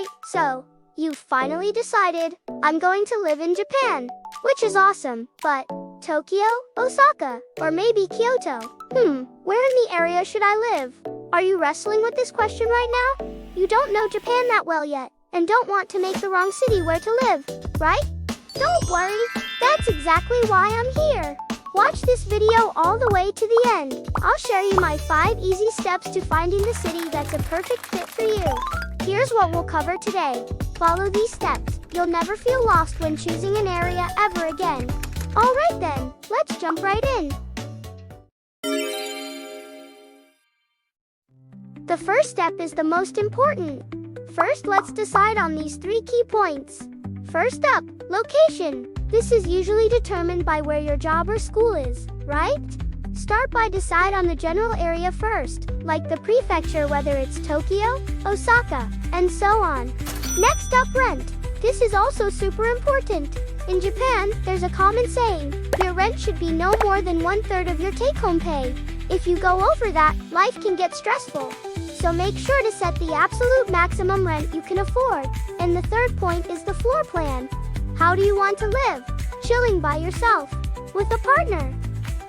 Alright, so, you've finally decided, I'm going to live in Japan, which is awesome, but Tokyo, Osaka, or maybe Kyoto? Where in the area should I live? Are you wrestling with this question right now? You don't know Japan that well yet, and don't want to make the wrong city where to live, right? Don't worry, that's exactly why I'm here. Watch this video all the way to the end. I'll share you my 5 easy steps to finding the city that's a perfect fit for you. Here's what we'll cover today. Follow these steps. You'll never feel lost when choosing an area ever again. Alright then, let's jump right in. The first step is the most important. First, let's decide on these 3 key points. First up, location. This is usually determined by where your job or school is, right? Start by decide on the general area first, like the prefecture, whether it's Tokyo, Osaka, and so on. Next up, rent. This is also super important. In Japan, there's a common saying, your rent should be no more than 1/3 of your take-home pay. If you go over that, life can get stressful. So make sure to set the absolute maximum rent you can afford. And the third point is the floor plan. How do you want to live? Chilling by yourself? With a partner?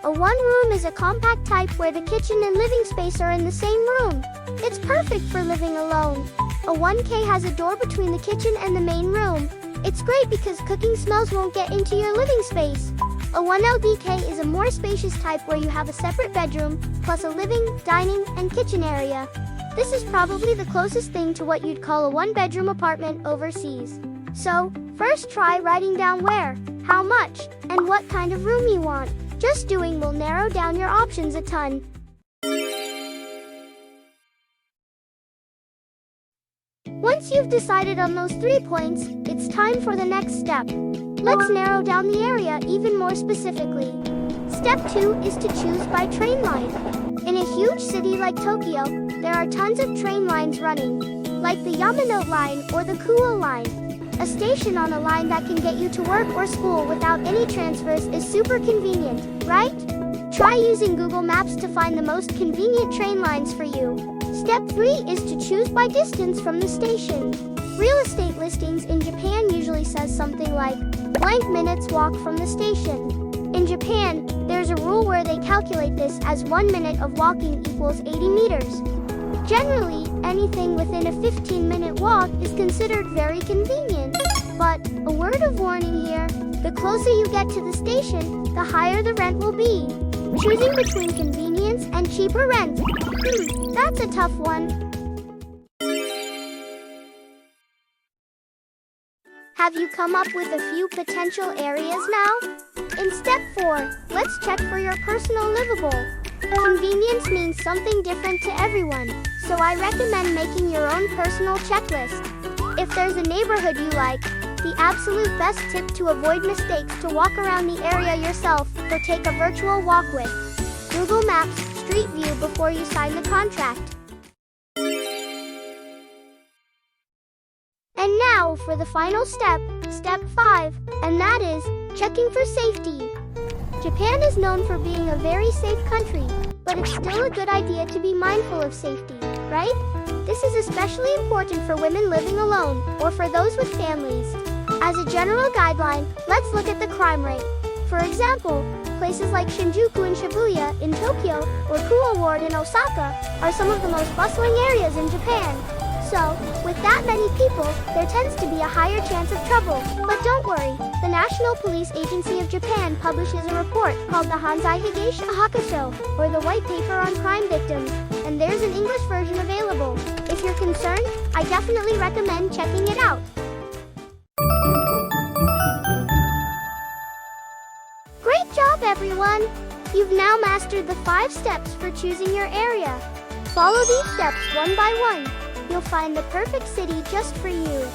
A one-room is a compact type where the kitchen and living space are in the same room. It's perfect for living alone. A 1K has a door between the kitchen and the main room. It's great because cooking smells won't get into your living space. A 1LDK is a more spacious type where you have a separate bedroom, plus a living, dining, and kitchen area. This is probably the closest thing to what you'd call a one-bedroom apartment overseas. So, first try writing down where, how much, and what kind of room you want. Just doing will narrow down your options a ton. Once you've decided on those 3 points, it's time for the next step. Let's narrow down the area even more specifically. Step 2 is to choose by train line. In a huge city like Tokyo, there are tons of train lines running, like the Yamanote line or the Kuo line. A station on a line that can get you to work or school without any transfers is super convenient, right? Try using Google Maps to find the most convenient train lines for you. Step 3 is to choose by distance from the station. Real estate listings in Japan usually says something like, blank minutes walk from the station. In Japan, there's a rule where they calculate this as 1 minute of walking equals 80 meters. Generally, anything within a 15-minute walk is considered very convenient. But, a word of warning here, the closer you get to the station, the higher the rent will be. Choosing between convenience and cheaper rent. That's a tough one. Have you come up with a few potential areas now? In step 4, let's check for your personal livable. Convenience means something different to everyone, so I recommend making your own personal checklist. If there's a neighborhood you like, the absolute best tip to avoid mistakes to walk around the area yourself or take a virtual walk with Google Maps Street View before you sign the contract. And now for the final step, step 5, and that is checking for safety. Japan is known for being a very safe country, but it's still a good idea to be mindful of safety, right? This is especially important for women living alone or for those with families. As a general guideline, let's look at the crime rate. For example, places like Shinjuku and Shibuya in Tokyo or Kuo Ward in Osaka are some of the most bustling areas in Japan. So, with that many people, there tends to be a higher chance of trouble. But don't worry, the National Police Agency of Japan publishes a report called the Hanzai Higashi Hakusho, or the White Paper on Crime Victims, and there's an English version available. If you're concerned, I definitely recommend checking it out. Great job, everyone! You've now mastered the 5 steps for choosing your area. Follow these steps one by one. You'll find the perfect city just for you.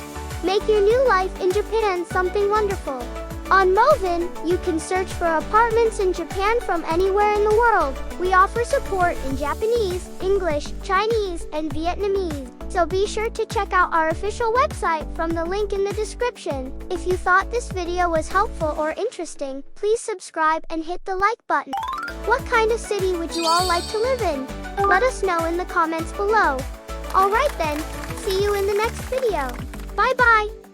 Make your new life in Japan something wonderful. On Moovin, you can search for apartments in Japan from anywhere in the world. We offer support in Japanese, English, Chinese, and Vietnamese. So be sure to check out our official website from the link in the description. If you thought this video was helpful or interesting, please subscribe and hit the like button. What kind of city would you all like to live in? Let us know in the comments below. Alright then, see you in the next video. Bye bye.